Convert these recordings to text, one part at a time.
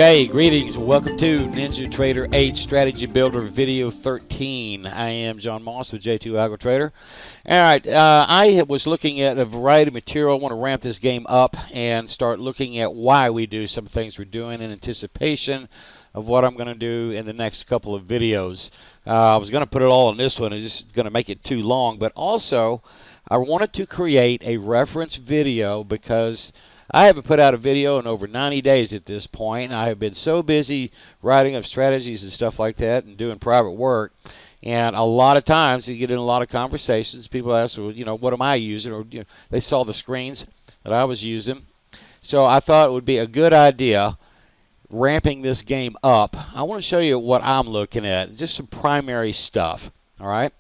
Okay, greetings and welcome to NinjaTrader 8 Strategy Builder Video 13. I am John Moss with J2 AgroTrader. Alright, I was looking at a variety of material. I want to ramp this game up and start looking at why we do some things we're doing in anticipation of what I'm going to do in the next couple of videos. I was going to put it all in this one. It's just going to make it too long, but also I wanted to create a reference video because I haven't put out a video in over 90 days at this point. I have been so busy writing up strategies and stuff like that and doing private work. And a lot of times you get in a lot of conversations. People ask, well, you know, what am I using? Or they saw the screens that I was using. So I thought it would be a good idea ramping this game up. I want to show you what I'm looking at, just some primary stuff. All right.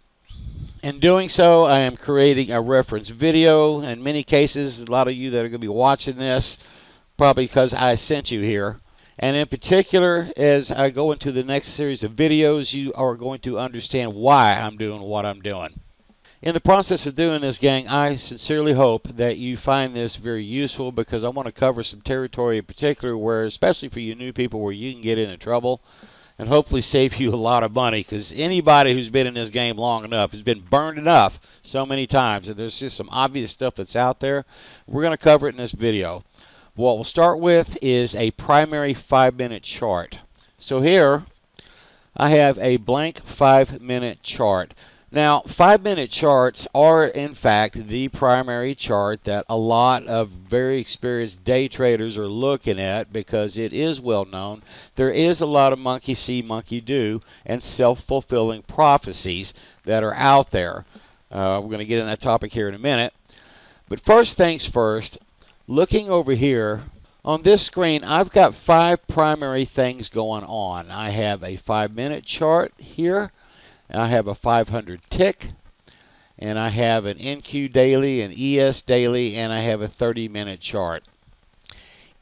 In doing so, I am creating a reference video. In many cases, a lot of you that are going to be watching this, probably because I sent you here. And in particular, as I go into the next series of videos, you are going to understand why I'm doing what I'm doing. In the process of doing this, gang, I sincerely hope that you find this very useful because I want to cover some territory in particular where, especially for you new people, where you can get into trouble and hopefully save you a lot of money, because anybody who's been in this game long enough has been burned enough so many times, and there's just some obvious stuff that's out there. We're going to cover it in this video. What we'll start with is a primary 5-minute chart. So here I have a blank 5-minute chart. Now, 5-minute charts are, in fact, the primary chart that a lot of very experienced day traders are looking at because it is well known. There is a lot of monkey see, monkey do, and self-fulfilling prophecies that are out there. We're going to get into that topic here in a minute. But first things first, looking over here, on this screen, I've got 5 primary things going on. I have a 5-minute chart here. I have a 500 tick, and I have an NQ daily, an ES daily, and I have a 30-minute chart.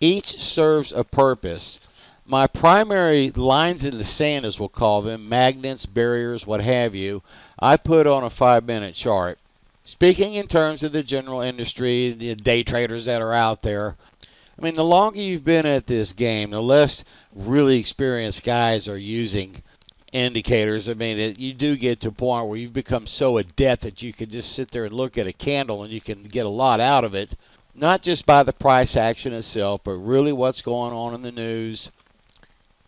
Each serves a purpose. My primary lines in the sand, as we'll call them, magnets, barriers, what have you, I put on a 5-minute chart. Speaking in terms of the general industry, the day traders that are out there, I mean, the longer you've been at this game, the less really experienced guys are using indicators. I mean, you do get to a point where you've become so adept that you can just sit there and look at a candle and you can get a lot out of it, not just by the price action itself, but really what's going on in the news,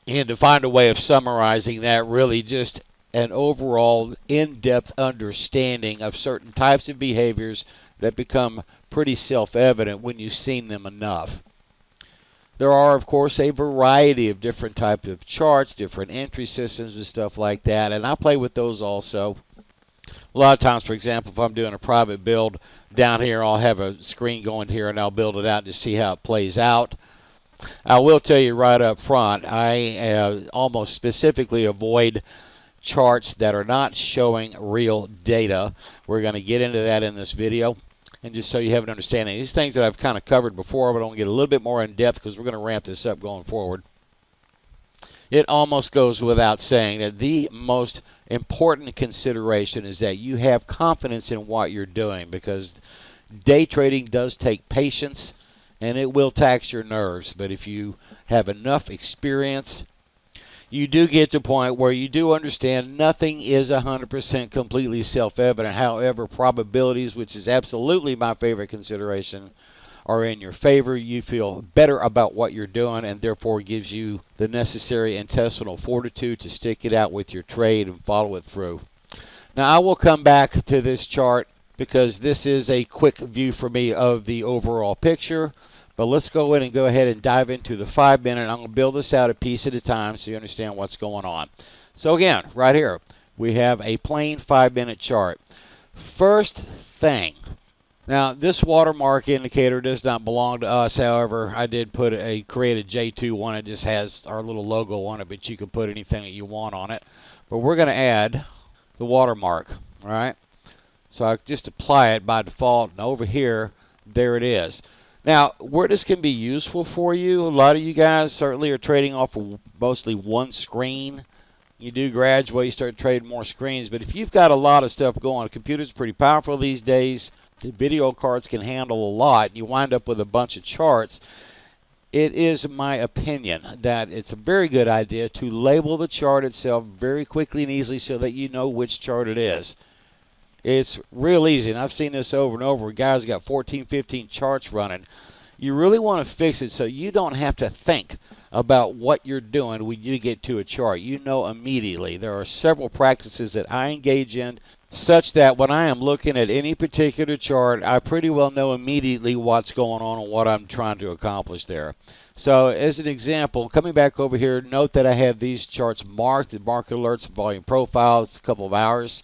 and to find a way of summarizing that, really just an overall in-depth understanding of certain types of behaviors that become pretty self-evident when you've seen them enough. There are, of course, a variety of different types of charts, different entry systems and stuff like that, and I play with those also. A lot of times, for example, if I'm doing a private build down here, I'll have a screen going here and I'll build it out to see how it plays out. I will tell you right up front, I almost specifically avoid charts that are not showing real data. We're going to get into that in this video. And just so you have an understanding, these things that I've kind of covered before, but I'm going to get a little bit more in depth because we're going to ramp this up going forward. It almost goes without saying that the most important consideration is that you have confidence in what you're doing, because day trading does take patience and it will tax your nerves. But if you have enough experience, you do get to a point where you do understand nothing is 100% completely self-evident. However, probabilities, which is absolutely my favorite consideration, are in your favor. You feel better about what you're doing, and therefore gives you the necessary intestinal fortitude to stick it out with your trade and follow it through. Now, I will come back to this chart because this is a quick view for me of the overall picture. But let's go in and go ahead and dive into the 5-minute. I'm going to build this out a piece at a time so you understand what's going on. So again, right here, we have a plain 5-minute chart. First thing, now this watermark indicator does not belong to us. However, I did create a J2 one. It just has our little logo on it, but you can put anything that you want on it. But we're going to add the watermark, all right? So I just apply it by default, and over here, there it is. Now, where this can be useful for you, a lot of you guys certainly are trading off of mostly one screen. You do graduate, you start trading more screens. But if you've got a lot of stuff going, a computer's pretty powerful these days. The video cards can handle a lot. You wind up with a bunch of charts. it is my opinion that it's a very good idea to label the chart itself very quickly and easily so that you know which chart it is. It's real easy, and I've seen this over and over. Guys got 14, 15 charts running. You really want to fix it so you don't have to think about what you're doing when you get to a chart. You know immediately. There are several practices that I engage in such that when I am looking at any particular chart, I pretty well know immediately what's going on and what I'm trying to accomplish there. So as an example, coming back over here, note that I have these charts marked, the market alerts, volume profile. It's a couple of hours.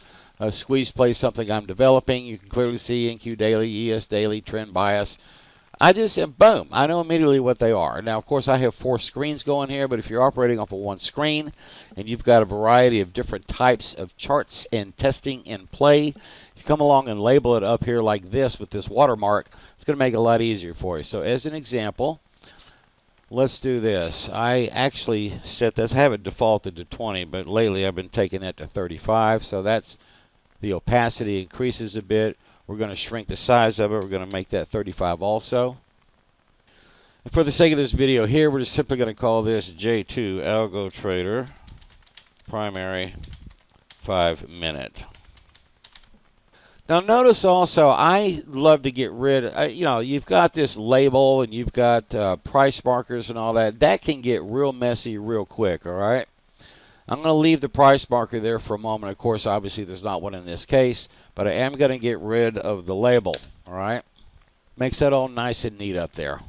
Squeeze play, something I'm developing. You can clearly see NQ daily, ES daily, trend bias. I just, boom, I know immediately what they are. Now, of course, I have 4 screens going here, but if you're operating off of one screen and you've got a variety of different types of charts and testing in play, if you come along and label it up here like this with this watermark, it's going to make it a lot easier for you. So as an example, let's do this. I actually set this, I have it defaulted to 20, but lately I've been taking it to 35, so that's the opacity increases a bit. We're going to shrink the size of it. We're going to make that 35 also. And for the sake of this video here, we're just simply going to call this J2 Algo Trader Primary 5-minute. Now notice also, I love to get rid of, you've got this label and you've got price markers and all that. That can get real messy real quick, all right? I'm going to leave the price marker there for a moment. Of course, obviously, there's not one in this case, but I am going to get rid of the label, all right? Makes that all nice and neat up there.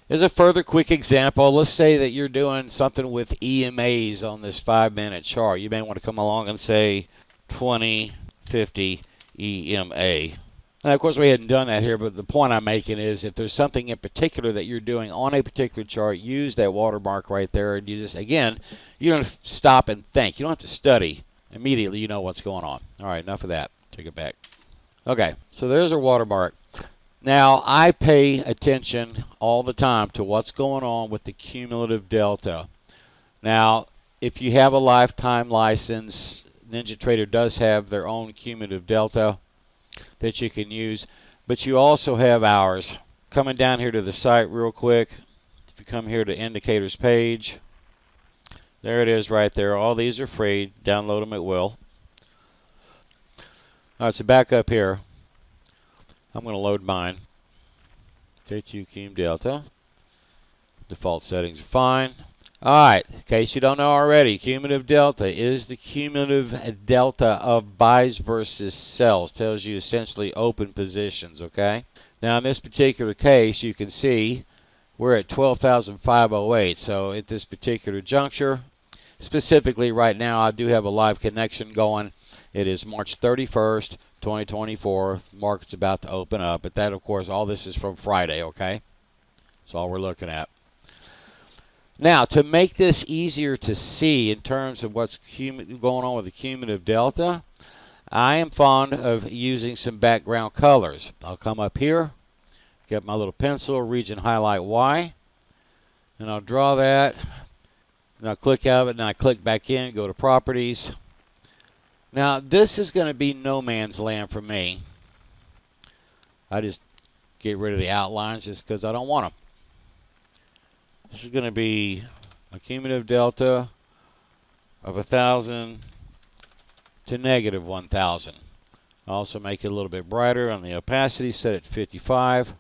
As a further quick example, let's say that you're doing something with EMAs on this 5-minute chart. You may want to come along and say 2050 EMA. Now, of course, we hadn't done that here, but the point I'm making is if there's something in particular that you're doing on a particular chart, use that watermark right there. And you just, again, you don't have to stop and think. You don't have to study. Immediately, you know what's going on. All right, enough of that. Take it back. Okay, so there's our watermark. Now, I pay attention all the time to what's going on with the cumulative delta. Now, if you have a lifetime license, NinjaTrader does have their own cumulative delta that you can use, but you also have hours. Coming down here to the site real quick, if you come here to indicators page, there it is right there. All these are free. Download them at will. All right, so back up here. I'm going to load mine. J2 Cum Delta. Default settings are fine. All right, in case you don't know already, cumulative delta is the cumulative delta of buys versus sells. Tells you essentially open positions, okay? Now, in this particular case, you can see we're at 12,508. So at this particular juncture, specifically right now, I do have a live connection going. It is March 31st, 2024. The market's about to open up. But that, of course, all this is from Friday, okay? That's all we're looking at. Now, to make this easier to see in terms of what's going on with the cumulative delta, I am fond of using some background colors. I'll come up here, get my little pencil, region highlight Y, and I'll draw that. And I'll click out of it, and I click back in, go to properties. Now, this is going to be no man's land for me. I just get rid of the outlines just because I don't want them. This is going to be a cumulative delta of 1,000 to negative 1,000. Also make it a little bit brighter on the opacity, set it 55.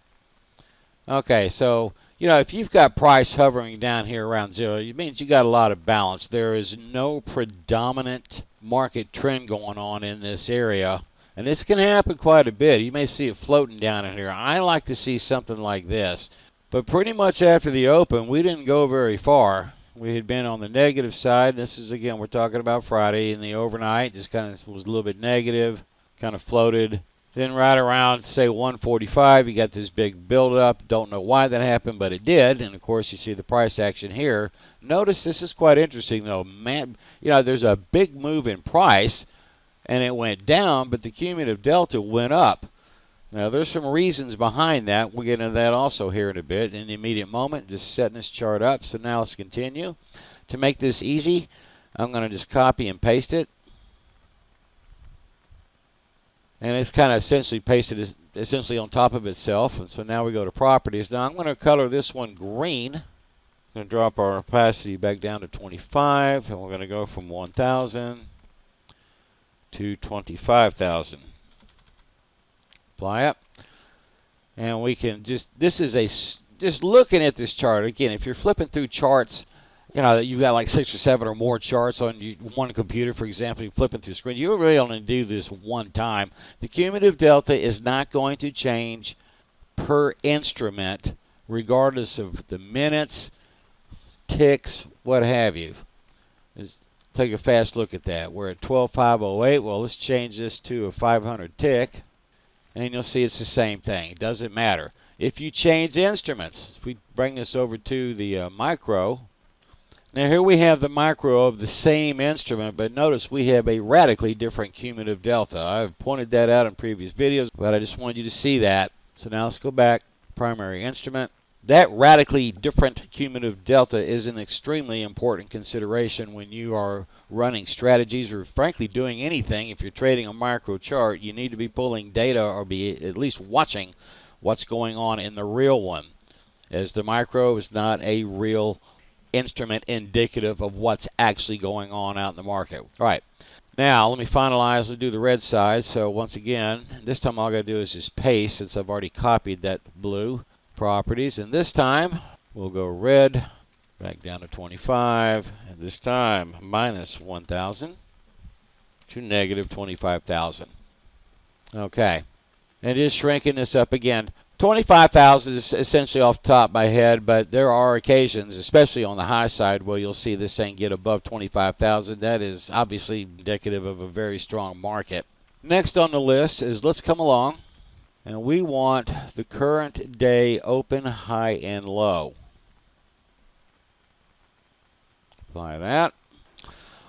Okay, so, if you've got price hovering down here around 0, it means you got a lot of balance. There is no predominant market trend going on in this area. And it's going to happen quite a bit. You may see it floating down in here. I like to see something like this. But pretty much after the open, we didn't go very far. We had been on the negative side. This is, again, we're talking about Friday. In the overnight, just kind of was a little bit negative, kind of floated. Then right around, say, 145, you got this big buildup. Don't know why that happened, but it did. And, of course, you see the price action here. Notice this is quite interesting, though. Man, there's a big move in price, and it went down, but the cumulative delta went up. Now, there's some reasons behind that. We'll get into that also here in a bit. In the immediate moment, just setting this chart up. So now let's continue. To make this easy, I'm going to just copy and paste it. And it's kind of essentially pasted essentially on top of itself. And so now we go to properties. Now I'm going to color this one green. I'm going to drop our opacity back down to 25, and we're going to go from 1,000 to 25,000. Apply it. And we can just looking at this chart, again, if you're flipping through charts, you know, you've got like 6 or 7 or more charts on one computer, for example, you're flipping through screens, you really only do this one time. The cumulative delta is not going to change per instrument, regardless of the minutes, ticks, what have you. Let's take a fast look at that. We're at 12,508. Well, let's change this to a 500 tick, and you'll see it's the same thing. It doesn't matter. If you change instruments, if we bring this over to the micro, now here we have the micro of the same instrument, but notice we have a radically different cumulative delta. I've pointed that out in previous videos, but I just wanted you to see that. So now let's go back, primary instrument. That radically different cumulative delta is an extremely important consideration when you are running strategies or frankly doing anything. If you're trading a micro chart, you need to be pulling data or be at least watching what's going on in the real one, as the micro is not a real instrument indicative of what's actually going on out in the market. All right, now let me finalize. Let's do the red side. So once again, this time all I got to do is just paste, since I've already copied that blue. Properties, and this time we'll go red, back down to 25, and this time minus 1,000 to negative 25,000. Okay, and just shrinking this up again. 25,000 is essentially off the top of my head, but there are occasions, especially on the high side, where you'll see this thing get above 25,000. That is obviously indicative of a very strong market. Next on the list is, let's come along, and we want the current day open, high, and low. Apply that.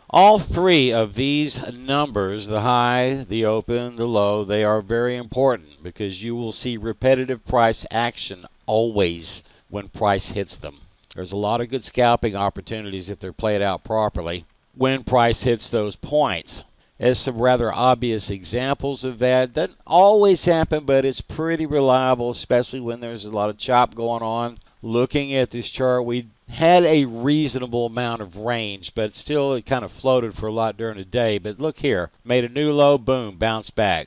All three of these numbers, the high, the open, the low, they are very important because you will see repetitive price action always when price hits them. There's a lot of good scalping opportunities if they're played out properly when price hits those points. As some rather obvious examples of that. Doesn't always happen, but it's pretty reliable, especially when there's a lot of chop going on. Looking at this chart, we had a reasonable amount of range, but still it kind of floated for a lot during the day. But look here, made a new low, boom, bounced back.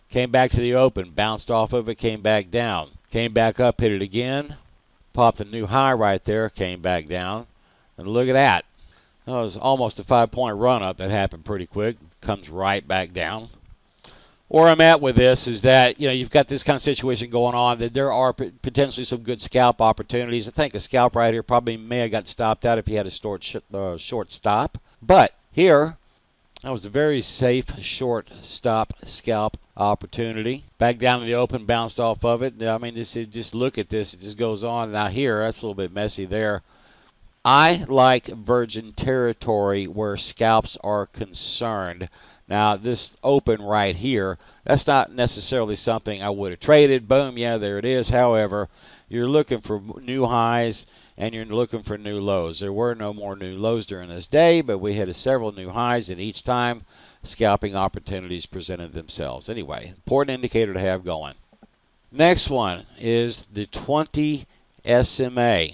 Came back to the open, bounced off of it, came back down. Came back up, hit it again, popped a new high right there, came back down. And look at that. That was almost a 5-point run-up that happened pretty quick. Comes right back down. Where I'm at with this is that, you know, you've got this kind of situation going on, that there are potentially some good scalp opportunities. I think a scalp right here probably may have got stopped out if he had a short stop. But here, that was a very safe short stop scalp opportunity. Back down to the open, bounced off of it. I mean, just look at this. It just goes on. Now here, that's a little bit messy there. I like virgin territory where scalps are concerned. Now, this open right here, that's not necessarily something I would have traded. Boom, yeah, there it is. However, you're looking for new highs and you're looking for new lows. There were no more new lows during this day, but we had several new highs, and each time scalping opportunities presented themselves. Anyway, important indicator to have going. Next one is the 20 SMA.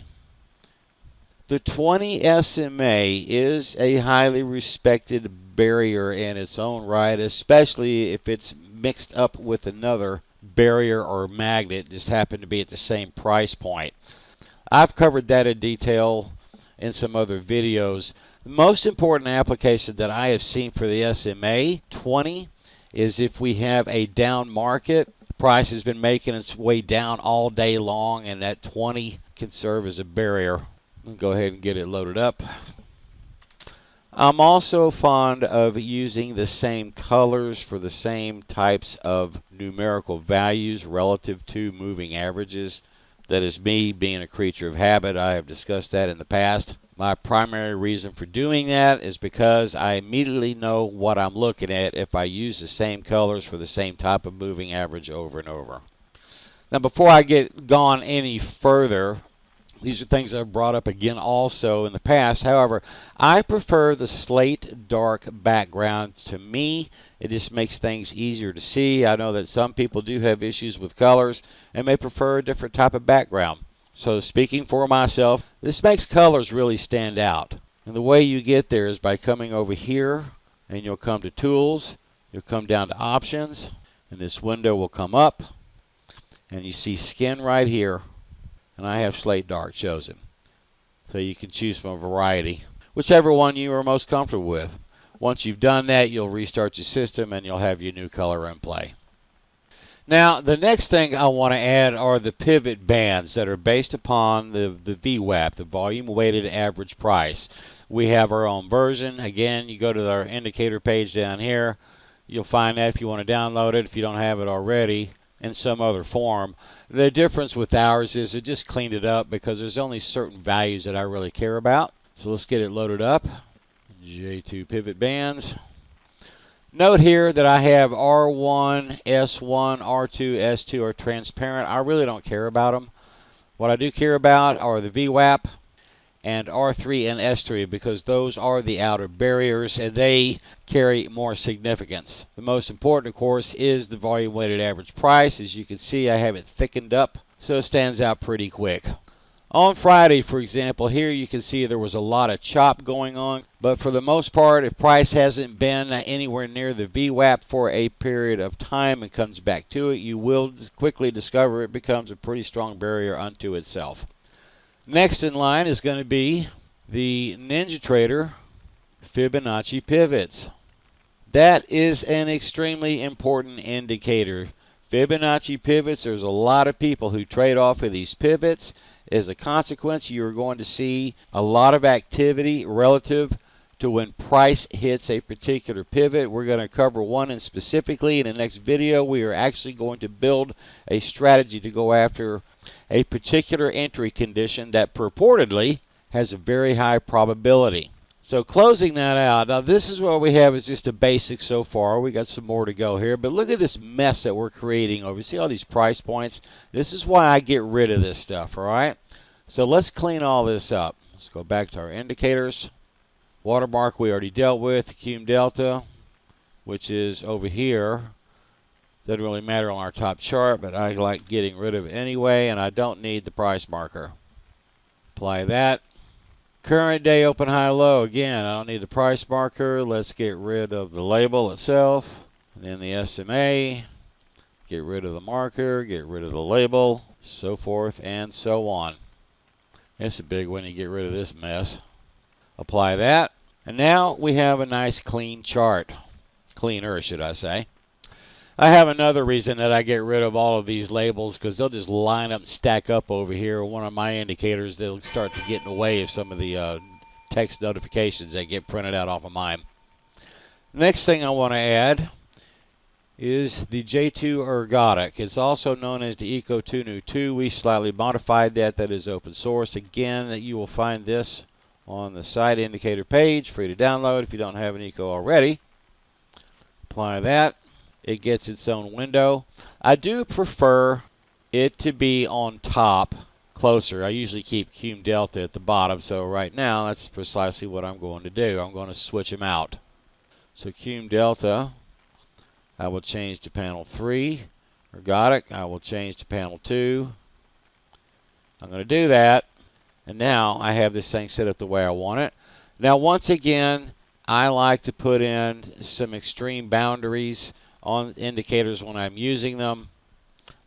The 20 SMA is a highly respected barrier in its own right, especially if it's mixed up with another barrier or magnet, just happen to be at the same price point. I've covered that in detail in some other videos. The most important application that I have seen for the SMA 20 is if we have a down market. Price has been making its way down all day long, and that 20 can serve as a barrier. I'll go ahead and get it loaded up. I'm also fond of using the same colors for the same types of numerical values relative to moving averages. That is me being a creature of habit. I have discussed that in the past. My primary reason for doing that is because I immediately know what I'm looking at if I use the same colors for the same type of moving average over and over. Now, before I get gone any further, These are things I've brought up again also in the past. However, I prefer the slate dark background. To me, it just makes things easier to see. I know that some people do have issues with colors and may prefer a different type of background. So speaking for myself, this makes colors really stand out. And the way you get there is by coming over here, and you'll come to Tools, you'll come down to Options, and this window will come up, and you see Skin right here. And I have slate dark chosen. So you can choose from a variety, whichever one you are most comfortable with. Once you've done that, you'll restart your system and you'll have your new color in play. Now, the next thing I want to add are the pivot bands that are based upon the VWAP, the volume weighted average price. We have our own version. Again, you go to our indicator page down here. You'll find that if you want to download it, if you don't have it already, in some other form. The difference with ours is it just cleaned it up because there's only certain values that I really care about. So let's get it loaded up. J2 pivot bands. Note here that I have R1, S1, R2, S2 are transparent. I really don't care about them. What I do care about are the VWAP and R3 and S3 because those are the outer barriers and they carry more significance. The most important, of course, is the volume weighted average price. As you can see, I have it thickened up so it stands out pretty quick. On Friday, for example, here you can see there was a lot of chop going on, but for the most part, if price hasn't been anywhere near the VWAP for a period of time and comes back to it, you will quickly discover it becomes a pretty strong barrier unto itself. Next in line is going to be the NinjaTrader Fibonacci pivots. That is an extremely important indicator. Fibonacci pivots, there's a lot of people who trade off of these pivots. As a consequence, you're going to see a lot of activity relative to when price hits a particular pivot. We're going to cover one and specifically in the next video. We are actually going to build a strategy to go after a particular entry condition that purportedly has a very high probability. So closing that out, now this is what we have is just a basic so far. We got some more to go here, but look at this mess that we're creating over. See all these price points? This is why I get rid of this stuff, all right? So let's clean all this up. Let's go back to our indicators. Watermark we already dealt with, Cum Delta, which is over here. Doesn't really matter on our top chart, but I like getting rid of it anyway, and I don't need the price marker. Apply that. Current day open high low. Again, I don't need the price marker. Let's get rid of the label itself. And then the SMA. Get rid of the marker. Get rid of the label. So forth and so on. It's a big one to get rid of this mess. Apply that. And now we have a nice clean chart. Cleaner, should I say. I have another reason that I get rid of all of these labels because they'll just line up and stack up over here. One of my indicators, they'll start to get in the way of some of the text notifications that get printed out off of mine. Next thing I want to add is the J2 ergodic. It's also known as the Eco 2 Nu 2. We slightly modified that. That is open source. Again, you will find this on the site indicator page. Free to download if you don't have an Eco already. Apply that. It gets its own window. I do prefer it to be on top, closer. I usually keep Cum Delta at the bottom, so right now that's precisely what I'm going to do. I'm going to switch them out. So Cum Delta, I will change to panel 3. Ergodic, I will change to panel 2. I'm going to do that, and now I have this thing set up the way I want it. Now, once again, I like to put in some extreme boundaries on indicators when I'm using them.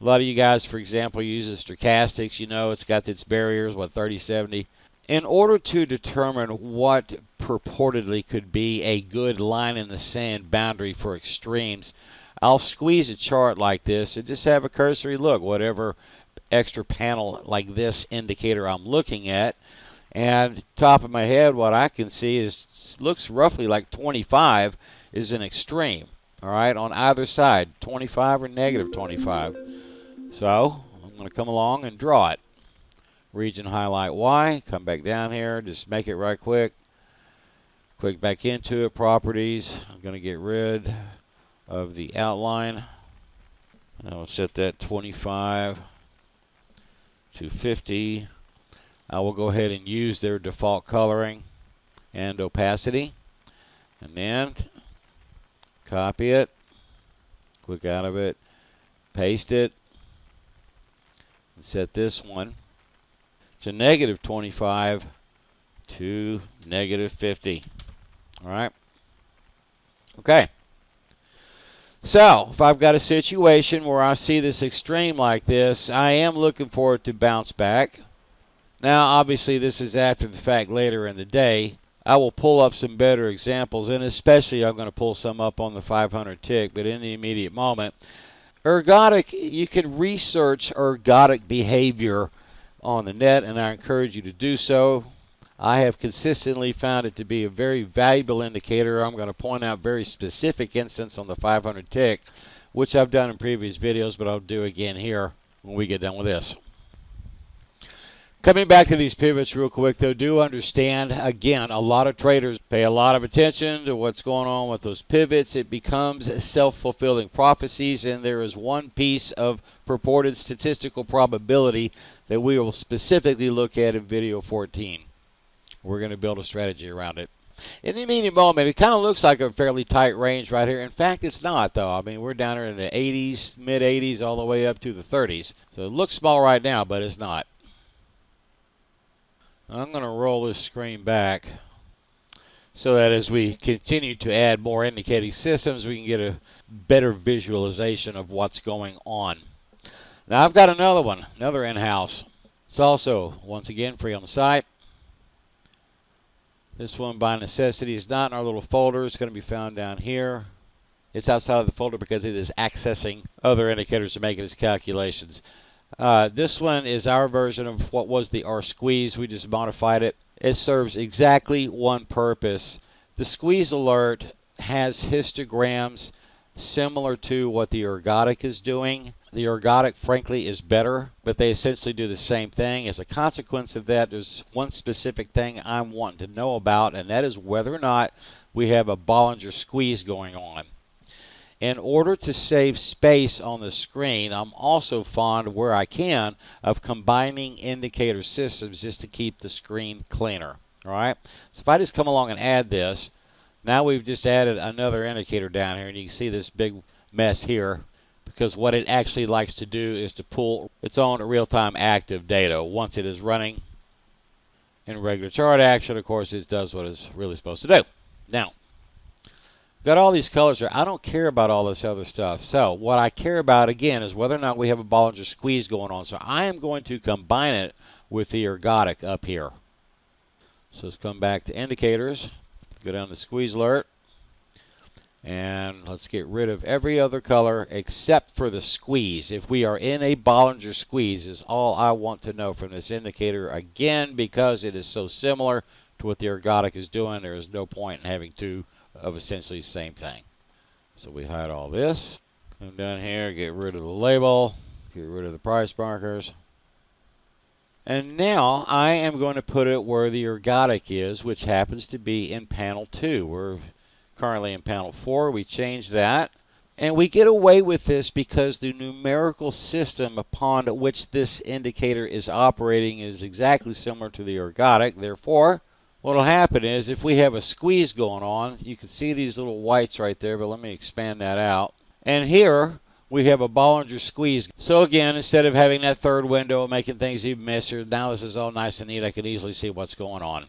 A lot of you guys, for example, use the stochastics. You know, it's got its barriers, what, 30, 70. In order to determine what purportedly could be a good line in the sand boundary for extremes, I'll squeeze a chart like this and just have a cursory look, whatever extra panel like this indicator I'm looking at. And top of my head, what I can see is looks roughly like 25 is an extreme. All right, on either side, 25 or negative 25. So I'm going to come along and draw it. Region highlight Y, come back down here, just make it right quick. Click back into it, properties. I'm going to get rid of the outline. And I'll set that 25 to 50. I will go ahead and use their default coloring and opacity, and then copy it, click out of it, paste it, and set this one to -25 to -50. All right. Okay. So if I've got a situation where I see this extreme like this, I am looking for it to bounce back. Now, obviously, this is after the fact later in the day. I will pull up some better examples, and especially I'm going to pull some up on the 500 tick, but in the immediate moment, ergodic, you can research ergodic behavior on the net, and I encourage you to do so. I have consistently found it to be a very valuable indicator. I'm going to point out very specific instance on the 500 tick, which I've done in previous videos, but I'll do again here when we get done with this. Coming back to these pivots real quick, though, do understand, again, a lot of traders pay a lot of attention to what's going on with those pivots. It becomes self-fulfilling prophecies, and there is one piece of purported statistical probability that we will specifically look at in video 14. We're going to build a strategy around it. In the immediate moment, it kind of looks like a fairly tight range right here. In fact, it's not, though. I mean, we're down here in the 80s, mid-80s, all the way up to the 30s. So it looks small right now, but it's not. I'm going to roll this screen back so that as we continue to add more indicating systems, we can get a better visualization of what's going on. Now, I've got another one, another in-house. It's also, once again, free on the site. This one, by necessity, is not in our little folder. It's going to be found down here. It's outside of the folder because it is accessing other indicators to make its calculations. This one is our version of what was the R squeeze. We just modified it. It serves exactly one purpose. The squeeze alert has histograms similar to what the ergodic is doing. The ergodic, frankly, is better, but they essentially do the same thing. As a consequence of that, there's one specific thing I'm wanting to know about, and that is whether or not we have a Bollinger squeeze going on. In order to save space on the screen, I'm also fond, where I can, of combining indicator systems just to keep the screen cleaner. All right? So if I just come along and add this, now we've just added another indicator down here, and you can see this big mess here, because what it actually likes to do is to pull its own real-time active data. Once it is running in regular chart action, of course, it does what it's really supposed to do. Now, got all these colors here. I don't care about all this other stuff. So what I care about, again, is whether or not we have a Bollinger squeeze going on. So I am going to combine it with the ergodic up here. So let's come back to indicators, go down to squeeze alert, and let's get rid of every other color except for the squeeze. If we are in a Bollinger squeeze is all I want to know from this indicator. Again, because it is so similar to what the ergodic is doing, there is no point in having two of essentially the same thing. So we hide all this. Come down here, get rid of the label, get rid of the price markers. And now I am going to put it where the ergodic is, which happens to be in panel 2. We're currently in panel 4. We change that. And we get away with this because the numerical system upon which this indicator is operating is exactly similar to the ergodic. Therefore, what will happen is if we have a squeeze going on, you can see these little whites right there, but let me expand that out. And here we have a Bollinger squeeze. So again, instead of having that third window making things even messier, now this is all nice and neat. I can easily see what's going on.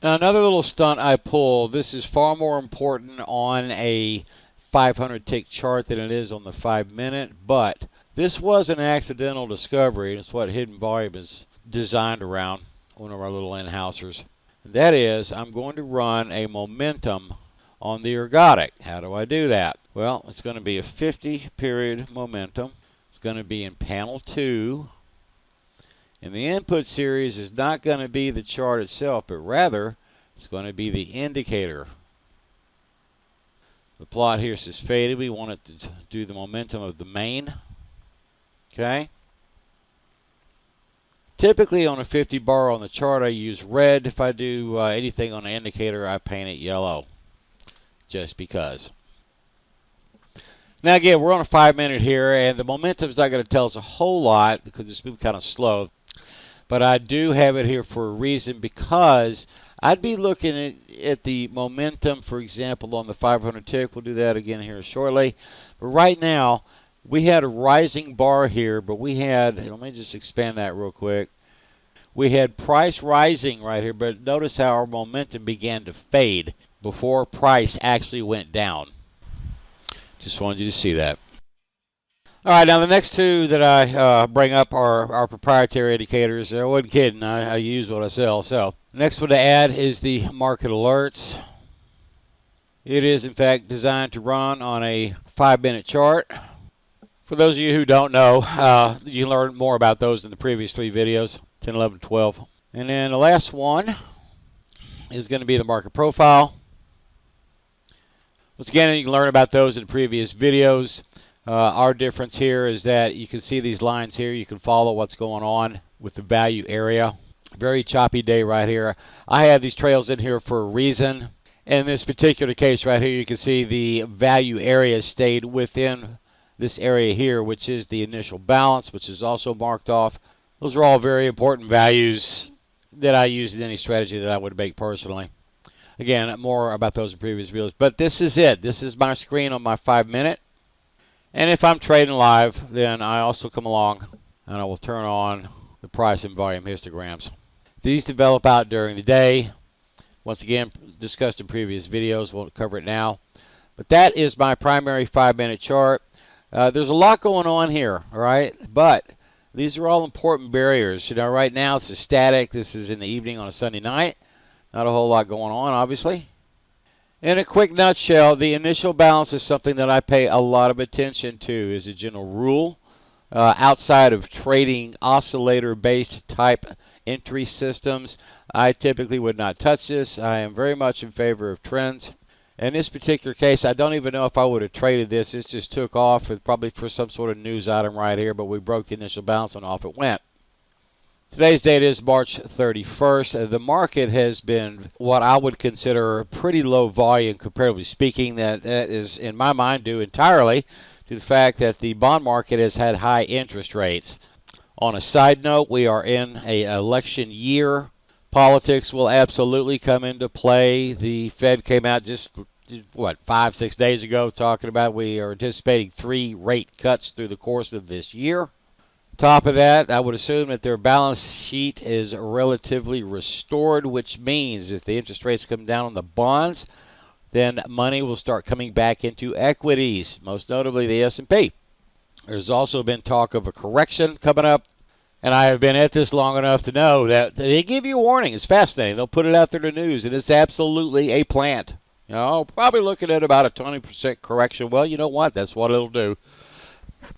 Now another little stunt I pulled, this is far more important on a 500 tick chart than it is on the 5-minute, but this was an accidental discovery, and it's what hidden volume is designed around, one of our little in-housers. That is, I'm going to run a momentum on the ergodic. How do I do that? Well, it's going to be a 50-period momentum. It's going to be in panel 2. And the input series is not going to be the chart itself, but rather it's going to be the indicator. The plot here says faded. We want it to do the momentum of the main. Okay. Typically on a 50 bar on the chart, I use red. If I do anything on the indicator, I paint it yellow, just because. Now again, we're on a 5-minute here, and the momentum is not going to tell us a whole lot because it's moving kind of slow. but I do have it here for a reason, because I'd be looking at the momentum, for example, on the 500 tick. We'll do that again here shortly. But right now, we had a rising bar here, but we had, let me just expand that real quick. We had price rising right here, but notice how our momentum began to fade before price actually went down. Just wanted you to see that. All right, now the next two that I bring up are our proprietary indicators. I wasn't kidding. I use what I sell. So next one to add is the market alerts. It is, in fact, designed to run on a 5-minute chart. For those of you who don't know, you learned more about those in the previous 3 videos, 10, 11, 12. And then the last one is going to be the market profile. Once again, you can learn about those in the previous videos. Our difference here is that you can see these lines here. You can follow what's going on with the value area. Very choppy day right here. I have these trails in here for a reason. In this particular case right here, you can see the value area stayed within this area here, which is the initial balance, which is also marked off. Those are all very important values that I use in any strategy that I would make personally. Again, more about those in previous videos. But this is it. This is my screen on my 5-minute. And if I'm trading live, then I also come along and I will turn on the price and volume histograms. These develop out during the day. Once again, discussed in previous videos. Won't cover it now. But that is my primary 5-minute chart. There's a lot going on here, all right? But these are all important barriers. You know, right now it's a static. This is in the evening on a Sunday night. Not a whole lot going on, obviously. In a quick nutshell, the initial balance is something that I pay a lot of attention to as a general rule. Outside of trading oscillator-based type entry systems, I typically would not touch this. I am very much in favor of trends. In this particular case, I don't even know if I would have traded this. This just took off, probably for some sort of news item right here, but we broke the initial balance and off it went. Today's date is March 31st. The market has been what I would consider pretty low volume, comparatively speaking. That is, in my mind, due entirely to the fact that the bond market has had high interest rates. On a side note, we are in an election year. Politics will absolutely come into play. The Fed came out just 5-6 days ago talking about we are anticipating 3 rate cuts through the course of this year. Top of that, I would assume that their balance sheet is relatively restored, which means if the interest rates come down on the bonds, then money will start coming back into equities, most notably the S&P. There's also been talk of a correction coming up, and I have been at this long enough to know that they give you a warning. It's fascinating. They'll put it out there in the news, and it's absolutely a plant. You know, probably looking at about a 20% correction. Well, you know what? That's what it'll do.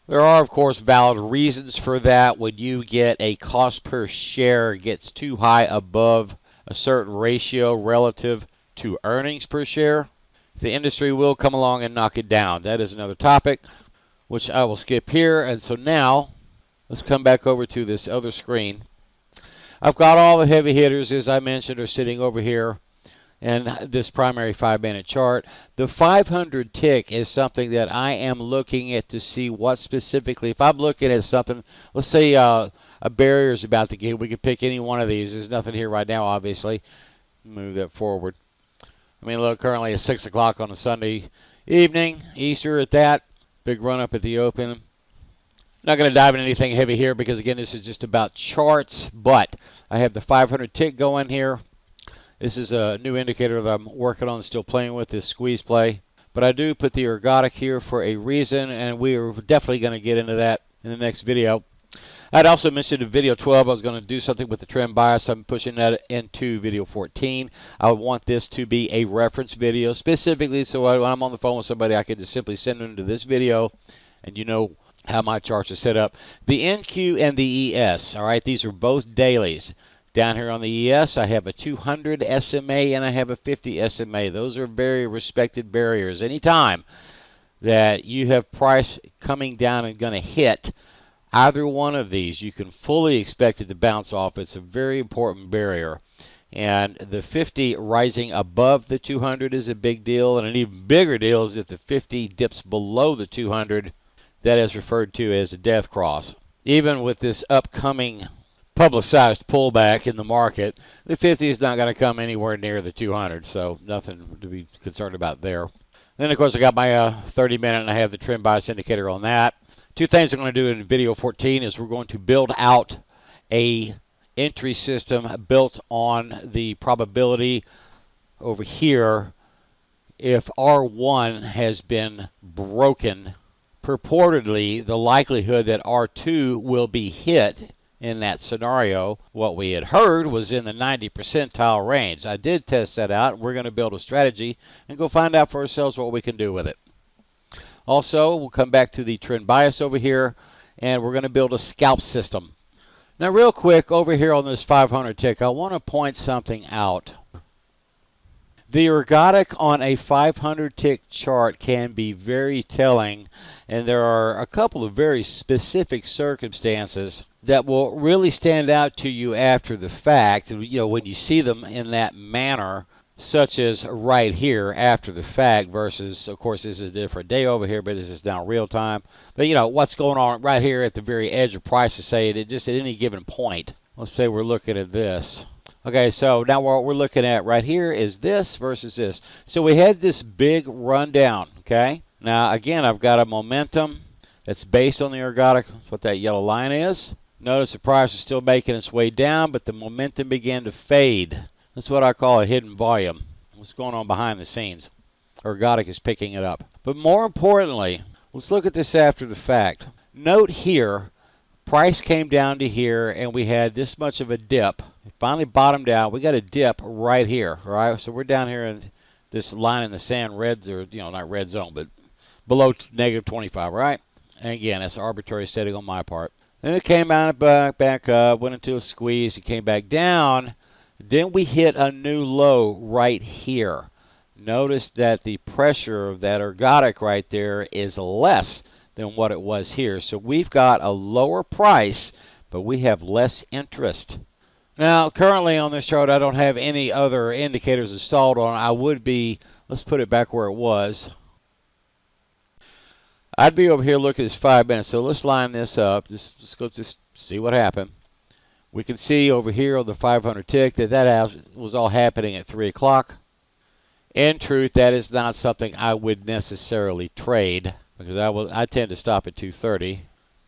There are, of course, valid reasons for that. When you get a cost per share gets too high above a certain ratio relative to earnings per share, the industry will come along and knock it down. That is another topic, which I will skip here. And so now, let's come back over to this other screen. I've got all the heavy hitters, as I mentioned, are sitting over here in this primary 5-minute chart. The 500 tick is something that I am looking at to see what specifically, if I'm looking at something, let's say a barrier is about to get, we could pick any one of these. There's nothing here right now, obviously. Move that forward. I mean, look, currently it's 6 o'clock on a Sunday evening, Easter at that. Big run up at the open. Not going to dive into anything heavy here because, again, this is just about charts, but I have the 500 tick going here. This is a new indicator that I'm working on and still playing with, this squeeze play. But I do put the ergodic here for a reason, and we are definitely going to get into that in the next video. I'd also mentioned in video 12 I was going to do something with the trend bias. I'm pushing that into video 14. I would want this to be a reference video specifically so when I'm on the phone with somebody I can just simply send them to this video and you know how my charts are set up. The NQ and the ES, all right, these are both dailies. Down here on the ES, I have a 200 SMA and I have a 50 SMA. Those are very respected barriers. Anytime that you have price coming down and going to hit either one of these, you can fully expect it to bounce off. It's a very important barrier. And the 50 rising above the 200 is a big deal. And an even bigger deal is if the 50 dips below the 200, that is referred to as a death cross. Even with this upcoming publicized pullback in the market. The 50 is not going to come anywhere near the 200, so nothing to be concerned about there. Then, of course, I got my 30-minute, and I have the trend bias indicator on that. Two things I'm going to do in video 14 is we're going to build out a entry system built on the probability over here if R1 has been broken. Purportedly, the likelihood that R2 will be hit in that scenario, what we had heard was in the 90 percentile range. I did test that out. We're going to build a strategy and go find out for ourselves what we can do with it. Also, we'll come back to the trend bias over here, and we're going to build a scalp system. Now, real quick, over here on this 500 tick, I want to point something out. The ergodic on a 500 tick chart can be very telling, and there are a couple of very specific circumstances that will really stand out to you after the fact. You know, when you see them in that manner, such as right here after the fact versus, of course, this is a different day over here, but this is now real time. But, you know, what's going on right here at the very edge of prices, say it just at any given point. Let's say we're looking at this. Okay, so now what we're looking at right here is this versus this. So we had this big rundown, okay? Now, again, I've got a momentum that's based on the ergodic. That's what that yellow line is. Notice the price is still making its way down, but the momentum began to fade. That's what I call a hidden volume. What's going on behind the scenes? Ergodic is picking it up. But more importantly, let's look at this after the fact. Note here, price came down to here, and we had this much of a dip. It finally bottomed out. We got a dip right here, right? So we're down here in this line in the sand, reds, or, you know, not red zone, but below negative 25, right? And again, that's arbitrary setting on my part. Then it came out back up, went into a squeeze. It came back down. Then we hit a new low right here. Notice that the pressure of that ergodic right there is less than what it was here. So we've got a lower price, but we have less interest. Now, currently on this chart, I don't have any other indicators installed on. I would be, let's put it back where it was. I'd be over here looking at this 5 minutes. So let's line this up. Let's go just see what happened. We can see over here on the 500 tick that was all happening at 3 o'clock. In truth, that is not something I would necessarily trade because I tend to stop at 2:30.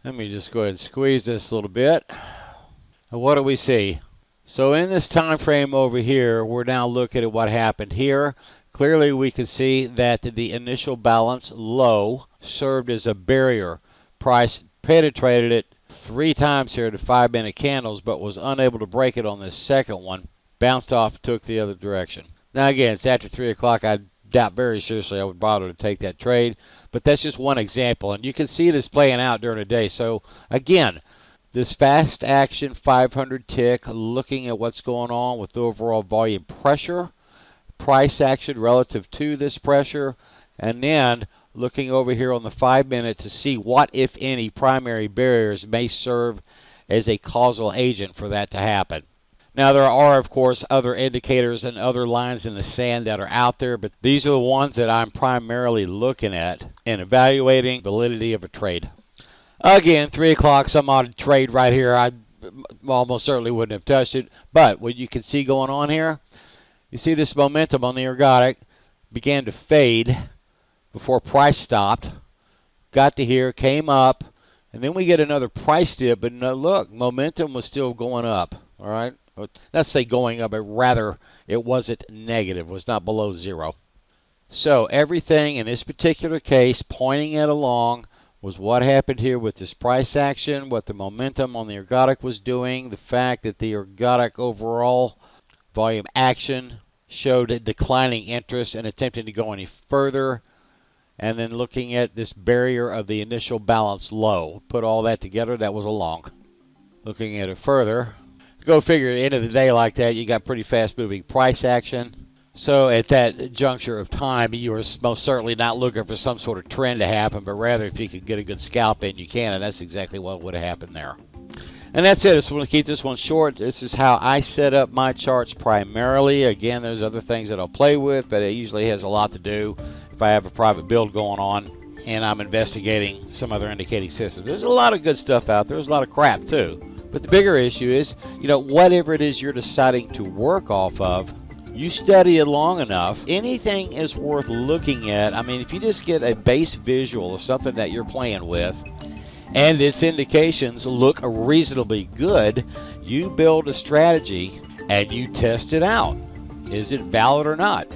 Let me just go ahead and squeeze this a little bit. And what do we see? So in this time frame over here, we're now looking at what happened here. Clearly, we can see that the initial balance low served as a barrier. Price penetrated it 3 times here to 5-minute candles, but was unable to break it on this second one. Bounced off, took the other direction. Now again, it's after 3 o'clock. I doubt very seriously I would bother to take that trade, but that's just one example, and you can see this playing out during the day. So again, this fast action 500 tick, looking at what's going on with the overall volume pressure, price action relative to this pressure, and then looking over here on the 5-minute to see what, if any, primary barriers may serve as a causal agent for that to happen. Now, there are, of course, other indicators and other lines in the sand that are out there, but these are the ones that I'm primarily looking at and evaluating validity of a trade. Again, 3 o'clock, some odd trade right here. I almost certainly wouldn't have touched it, but what you can see going on here, you see this momentum on the ergodic began to fade before price stopped, got to here, came up, and then we get another price dip, but no, look, momentum was still going up, all right? Let's say going up, but rather it wasn't negative, it was not below zero. So everything in this particular case pointing it along was what happened here with this price action, what the momentum on the ergodic was doing, the fact that the ergodic overall volume action showed a declining interest and attempting to go any further, and then looking at this barrier of the initial balance low. Put all that together, that was a long. Looking at it further, go figure at the end of the day like that, you got pretty fast moving price action. So at that juncture of time, you are most certainly not looking for some sort of trend to happen, but rather if you could get a good scalp in, you can, and that's exactly what would have happened there. And that's it. I just want to keep this one short. This is how I set up my charts primarily. Again, there's other things that I'll play with, but it usually has a lot to do if I have a private build going on and I'm investigating some other indicating systems. There's a lot of good stuff out there. There's a lot of crap too. But the bigger issue is, whatever it is you're deciding to work off of, you study it long enough, anything is worth looking at. I mean, if you just get a base visual of something that you're playing with, and its indications look reasonably good, you build a strategy and you test it out. Is it valid or not?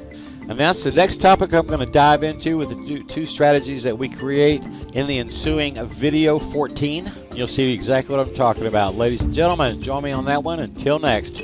And that's the next topic I'm going to dive into with the two strategies that we create in the ensuing video 14. You'll see exactly what I'm talking about. Ladies and gentlemen, join me on that one. Until next.